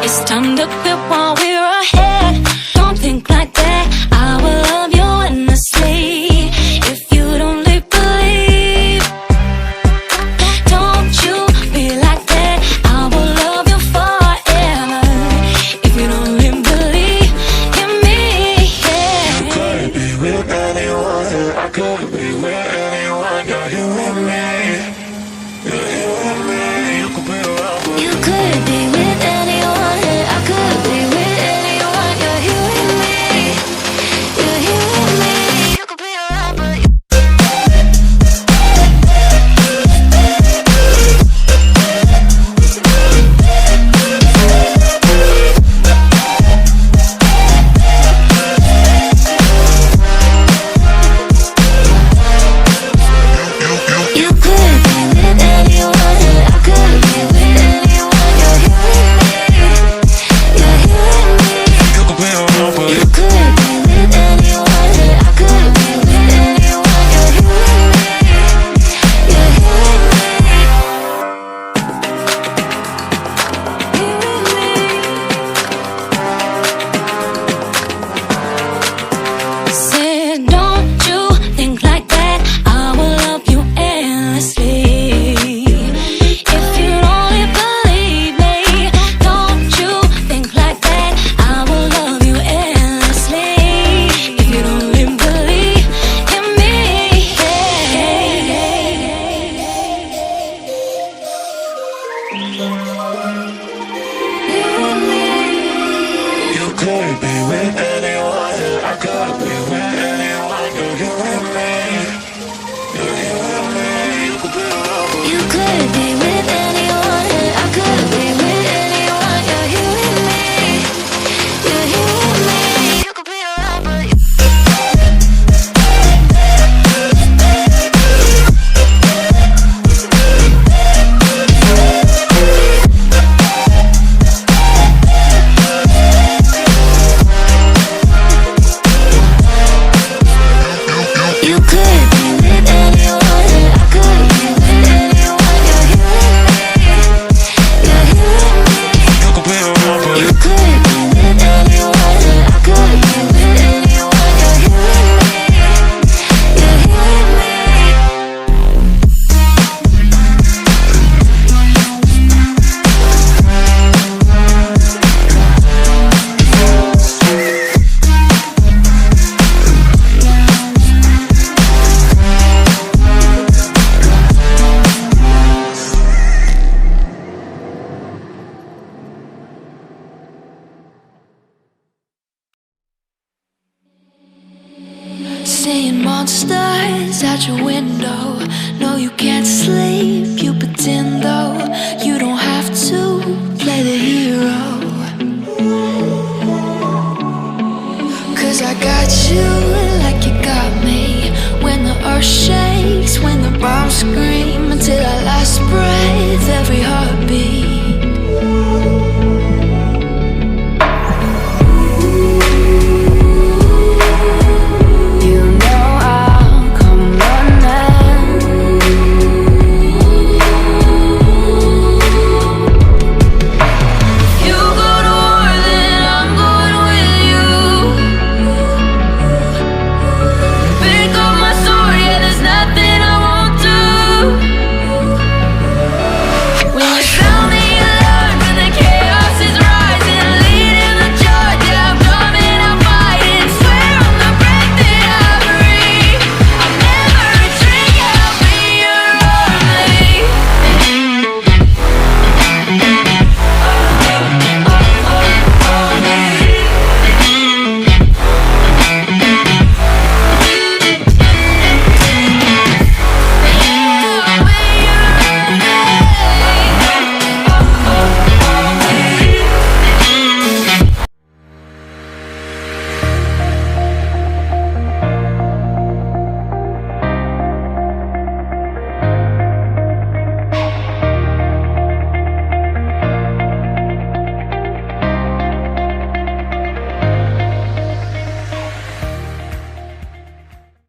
It's time to quit while we're ahead. Don't think like that. I will love you endlessly. If you don't believe, don't you be like that. I will love you forever. If you don't believe in me, yeah. You could be with anyone, I could be with anyone. You're here with me. You're here with me. You could be around, but You could be with anyone. I could be with anyone. You're here with me. You're here with me. You could be around, but you could be with anyone. I could be with anyone. You're here with me. You're here with me. you could be around, but You could be with anyone. I could be with anyone. You're here with me. You're here with me. Here with me. Said, don't you think like that. I will love you endlessly. If you only believe me, don't you think like that. I will love you endlessly. If you don't believe in me, you could be with anyone, I could be with anyone. You're here with me. You're here with me. You could be around, but you could be with anyone. I could be with anyone. You're here with me. You're here with me. You could be around, but you could be with anyone. I could be with anyone. You're here with me. You're here with me. you could be around, but You could be with anyone. I could be with anyone. You're here with me. You're here with me. Seeing monsters at your window. No, you can't sleep. You pretend though you don't have to play the hero. 'Cause I got you like you got me. When the earth shakes, when the bombs scream, until our last breath, every heartbeat.